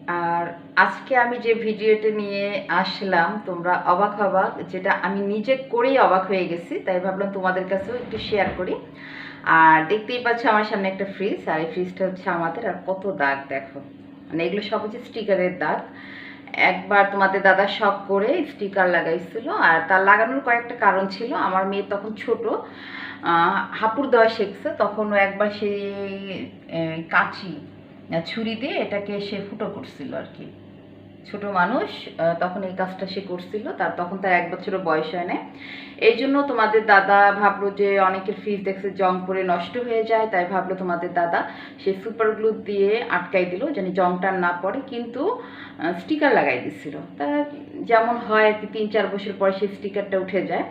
আর আজকে আমি যে ভিডিওটা নিয়ে আসলাম তোমরা অবাক হবাক, যেটা আমি নিজে করেই অবাক হয়ে গেছি, তাই ভাবলাম তোমাদের কাছেও একটু শেয়ার করি। আর দেখতেই পাচ্ছ আমার সামনে একটা ফ্রিজ, আর এই ফ্রিজটা হচ্ছে আমাদের। আর কত দাগ দেখো, মানে এগুলো সব হচ্ছে স্টিকারের দাগ। একবার তোমাদের দাদা শখ করে স্টিকার লাগাইছিল, আর তার লাগানোর কয়েকটা কারণ ছিল। আমার মেয়ে তখন ছোট, হাঁপুড় দেওয়া শিখছে, তখন ও একবার সেই কাঁচি ছুরি দিয়ে এটাকে সে ফুটো করছিল আর কি। ছোট মানুষ, তখন এই কাজটা সে করছিল, তখন তার 1 বছরও বয়স হয় না। এই জন্য তোমাদের দাদা ভাবলো যে অনেকের ফ্রিজ দেখছে জং পরে নষ্ট হয়ে যায়, তাই ভাবলো তোমাদের দাদা সে সুপার গ্লু দিয়ে আটকাই দিল যেন জংটা না পড়ে, কিন্তু স্টিকার লাগাই দিছিল। তা যেমন হয় আর কি, 3-4 বছর পর সেই স্টিকারটা উঠে যায়।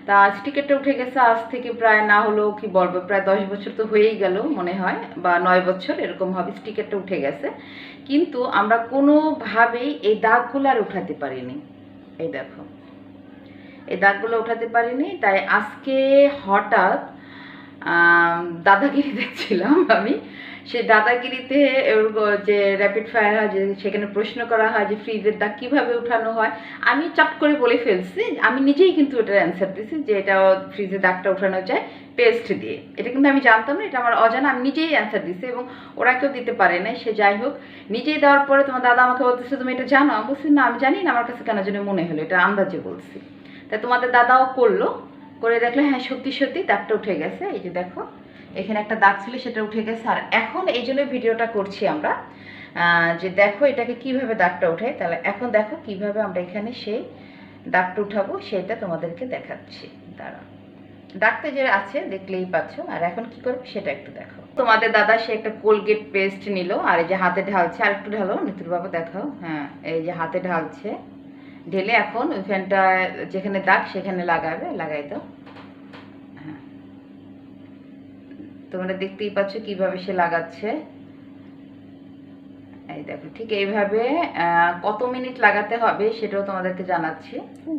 তা স্টিকারটা উঠে গেছে আজ থেকে প্রায়, না হলেও কি বলবো, প্রায় 10 বছর তো হয়েই গেল মনে হয়, বা 9 বছর এরকম হবে। স্টিকারটা উঠে গেছে, কিন্তু আমরা কোনোভাবেই এই দাগগুলো আর উঠাতে পারিনি। এই দেখো, এই দাগগুলো উঠাতে পারিনি। তাই আজকে হঠাৎ দাদাগিরি দেখছিলাম আমি। সেই দাদাগিরিতে যে র্যাপিড ফায়ার হয়, যে সেখানে প্রশ্ন করা হয় যে ফ্রিজের দাগ কীভাবে উঠানো হয়, আমি চট করে বলে ফেলছি। আমি নিজেই কিন্তু এটার অ্যান্সার দিছি যে এটা ফ্রিজের দাগটা উঠানো যায় পেস্ট দিয়ে। এটা কিন্তু আমি জানতাম না, এটা আমার অজানা, আমি নিজেই অ্যান্সার দিছি এবং ওরা কেউ দিতে পারে না। সে যাই হোক, নিজেই দেওয়ার পরে তোমার দাদা আমাকে বলতেছে তুমি এটা জানো? আমি বলছি না আমি জানি না, আমার কাছে কেন যেন মনে হলো, এটা আন্দাজে বলছি। তাই তোমাদের দাদাও করলো, করে দেখলে হ্যাঁ সত্যি সত্যি দাগটা উঠে গেছে। এই যে দেখো, এখানে একটা দাগ ছিল, সেটা উঠে গেছে। আর এখন এই জন্য ভিডিওটা করছি আমরা, যে দেখো এটাকে কিভাবে দাগটা উঠে। তাহলে এখন দেখো কিভাবে আমরা এখানে সেই দাগটা উঠাবো, সেটা তোমাদেরকে দেখাচ্ছি। দাঁড়া, দাগটা যে আছে দেখলেই পাচ্ছ। আর এখন কি করবো সেটা একটু দেখো। তোমাদের দাদা সে একটা কোলগেট পেস্ট নিল, আর এই যে হাতে ঢালছে। আর একটু ঢালো নিতুর বাবা, দেখাও। হ্যাঁ, এই যে হাতে ঢালছে, ঢেলে এখন ওইখানটা যেখানে দাগ সেখানে লাগাবে, লাগাই দাও। হ্যাঁ, তোমরা দেখতেই পাচ্ছ কিভাবে সে লাগাচ্ছে। এই দেখো, ঠিক এইভাবে কত মিনিট লাগাতে হবে সেটাও তোমাদেরকে জানাচ্ছি।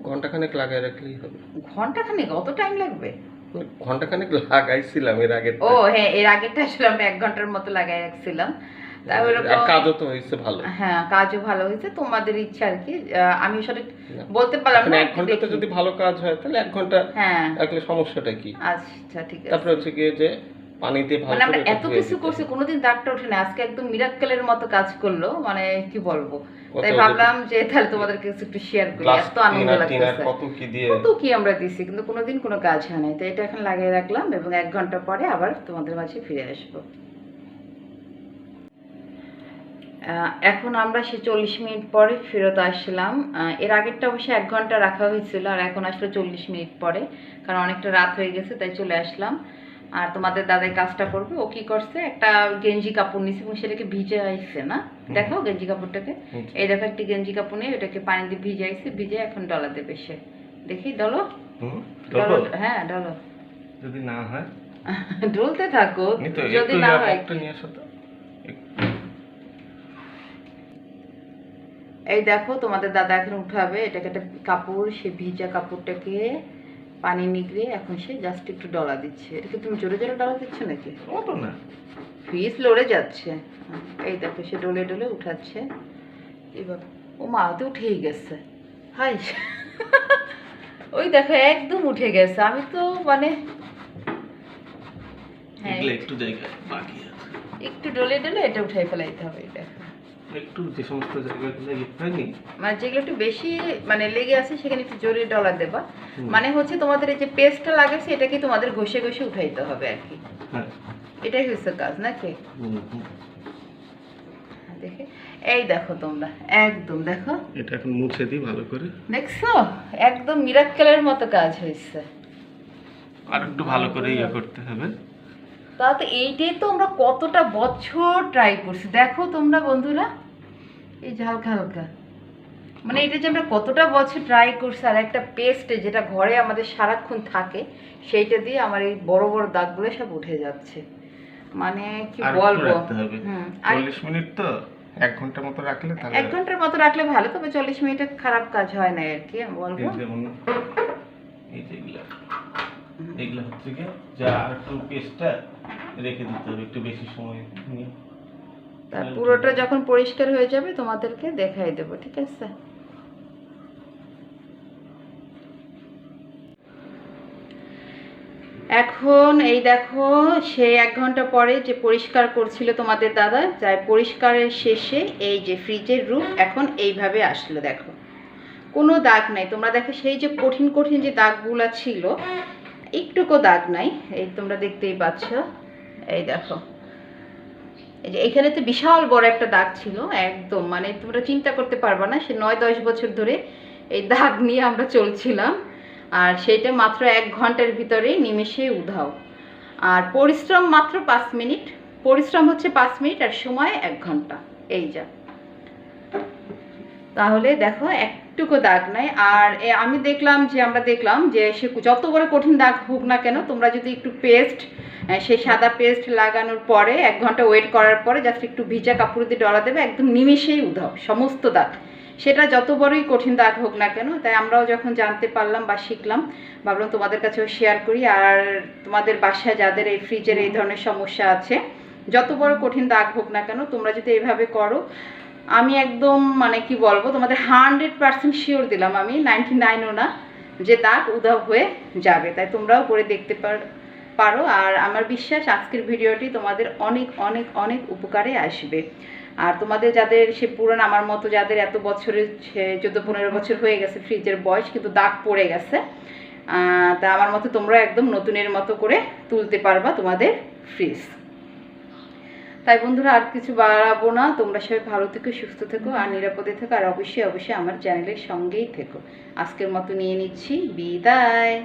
ঘন্টাখানেক লাগাই রাখলেই হবে। ঘন্টাখানেক? অত টাইম লাগবে? ঘন্টাখানেক লাগাইছিলাম এর আগে। ও হ্যাঁ, এর আগেরটা আসলে আমরা 1 ঘন্টার মতো লাগাই রাখছিলাম। কাজও তো হয়েছে ভালো। হ্যাঁ, কাজও ভালো হয়েছে, তোমাদের ইচ্ছা আর কি। আমি আসলে বলতে পারলাম না। 1 ঘন্টাতে যদি ভালো কাজ হয় তাহলে 1 ঘন্টা হ্যাঁ রাখলে সমস্যাটা কি? আচ্ছা ঠিক আছে। তারপরে হচ্ছে গিয়ে যে পানিতে ভালো মানে আমরা করে এত কিছু করছি, কোনোদিন দাগটা ওঠে না, আজকে একদম মিরাক্কেলের মতো কাজ করলো, মানে কি বলবো। তাই ভাবলাম যে তাহলে তোমাদের কাছে একটু শেয়ার করি, এত আনন্দ লাগতেছে। কত কি আমরা দিছি, কিন্তু কোনোদিন কোনো কাজ হয় না। তো এটা এখন লাগিয়ে রাখলাম এবং 1 ঘন্টা পরে আবার তোমাদের মাঝে ফিরে আসবো। এখন আমরা সে 40 মিনিট পরে ফেরত আসলাম। এর আগেরটা অবশ্যই 1 ঘন্টা রাখা হয়েছিল, আর এখন আসলে 40 মিনিট পরে, কারণ অনেকটা রাত হয়ে গেছে তাই চলে আসলাম। আর তোমাদের দাদাই কাজটা করবে। ও কি করছে, একটা গেঞ্জি কাপড় নিছে এবং সেটাকে ভিজাইছে না, দেখো গেঞ্জি কাপড়টাকে। এই দেখো, একটি গেঞ্জি কাপড় নিয়ে ওটাকে পানি দিয়ে ভিজাইছে, ভিজে এখন ডলা দেবে সে। দেখি ডলো। হ্যাঁ ডলো, যদি না হয় ডলতে থাকো, যদি না হয়। এই দেখো তোমাদের দাদা এখন উঠাবে এটাকে, একটা কাপড়, সে ভিজা কাপড়টাকে পানি নিগড়ে এখন সে জাস্ট একটু ডলা দিচ্ছে। এটাকে তুমি জোরে জোরে ডলা দিচ্ছ নাকি? অত না, ফ্রিজ লড়ে যাচ্ছে। এই দেখো সে ডলে ডলে উঠাচ্ছে। এবার ও মা তো উঠেই গেছে, হাই ওই দেখো একদম উঠে গেছে। আমি তো মানে হ্যাঁ, একটু জায়গা বাকি আছে, একটু ডলে ডলে এটা উঠাই ফেলাইতে হবে। দেখো একটু যে সমস্ত জায়গাগুলো হয়নি, মানে যেগুলো একটু বেশি মানে লেগে আছে সেখানে একটু জোরে ডলার দেবা। মানে হচ্ছে তোমাদের এই যে পেস্টটা লাগাচ্ছে এটাকে তোমাদের ঘষে ঘষে উঠাইতে হবে আর কি। হ্যাঁ এটাই হচ্ছে কাজ নাকি? দেখে এই দেখো তোমরা একদম দেখো, এটা এখন মুছে দিই ভালো করে। দেখছো একদম মিরাক্কেলের মতো কাজ হয়েছে। আর একটু ভালো করে ইয়ে করতে হবে। তাতে এইটাই তো আমরা কতটা বছর ট্রাই করছি, দেখো তোমরা বন্ধুরা, এই যে হালকা হালকা, মানে এটা যে আমরা কতটা বছর ট্রাই করছি। আর একটা পেস্ট যেটা ঘরে আমাদের সারাক্ষণ থাকে, সেইটা দিয়ে আমার এই বড় বড় দাগগুলো সব উঠে যাচ্ছে। মানে কি বলবো, 40 মিনিট তো 1 ঘন্টার মতো রাখলে, 1 ঘন্টার মতো রাখলে ভালো, তবে 40 মিনিটে খারাপ কাজ হয় না আর কি বলবো। এই যে এগুলা হচ্ছে কি যা একটু পেস্টটা রেখে দিতে হবে একটু বেশি সময় নিয়ে। তার পুরোটা যখন পরিষ্কার হয়ে যাবে তোমাদেরকে দেখাই দেবো, ঠিক আছে? এখন এই দেখো, সে 1 ঘন্টা পরে যে পরিষ্কার করছিল তোমাদের দাদা, যাই পরিষ্কারের শেষে এই যে ফ্রিজের রূপ এখন এইভাবে আসলো। দেখো কোনো দাগ নাই, তোমরা দেখো সেই যে কঠিন কঠিন যে দাগগুলো ছিল একটুকু দাগ নাই, এই তোমরা দেখতেই পাচ্ছ। এই দেখো এই যে এখানে তো বিশাল বড় একটা দাগ ছিল, একদম মানে তোমরা চিন্তা করতে পারবা না, সে 9-10 বছর ধরে এই দাগ নিয়ে আমরা চলছিলাম, আর সেটা মাত্র 1 ঘন্টার ভিতরেই নিমেষে উধাও। আর পরিশ্রম মাত্র 5 মিনিট, পরিশ্রম হচ্ছে 5 মিনিট আর সময় 1 ঘন্টা। এই যা, তাহলে দেখো একটুকু দাগ নাই। আর আমি দেখলাম যে আমরা দেখলাম যে সে যত বড় কঠিন দাগ হোক না কেন, তোমরা যদি একটু পেস্ট, সেই সাদা পেস্ট লাগানোর পরে 1 ঘন্টা ওয়েট করার পরে জাস্ট একটু ভিজা কাপড় দিয়ে ডলা দেবে, একদম নিমেষেই উধাও সমস্ত দাগ, সেটা যত বড়ই কঠিন দাগ হোক না কেন। তাই আমরাও যখন জানতে পারলাম বা শিখলাম, ভাবলাম তোমাদের কাছেও শেয়ার করি। আর তোমাদের বাসায় যাদের এই ফ্রিজের এই ধরনের সমস্যা আছে, যত বড় কঠিন দাগ হোক না কেন, তোমরা যদি এইভাবে করো, আমি একদম মানে কি বলবো, তোমাদের 100% শিওর দিলাম, আমি 99ও না, যে দাগ উধাও হয়ে যাবে। তাই তোমরাও করে দেখতে পারো। আর আমার বিশ্বাস আজকের ভিডিওটি তোমাদের অনেক অনেক অনেক উপকারে আসবে। আর তোমাদের যাদের সে পুরান আমার মতো, যাদের এত বছরের 14-15 বছর হয়ে গেছে ফ্রিজের বয়স, কিন্তু দাগ পড়ে গেছে, তা আমার মতো তোমরা একদম নতুনের মতো করে তুলতে পারবা তোমাদের ফ্রিজ। তাই বন্ধুরা আর কিছু বাড়াবো না, তোমরা সবাই ভালো থেকো, সুস্থ থেকো আর নিরাপদে থেকো, আর অবশ্যই অবশ্যই আমার চ্যানেলের সঙ্গেই থেকো। আজকের মতো নিয়ে নিচ্ছি বিদায়।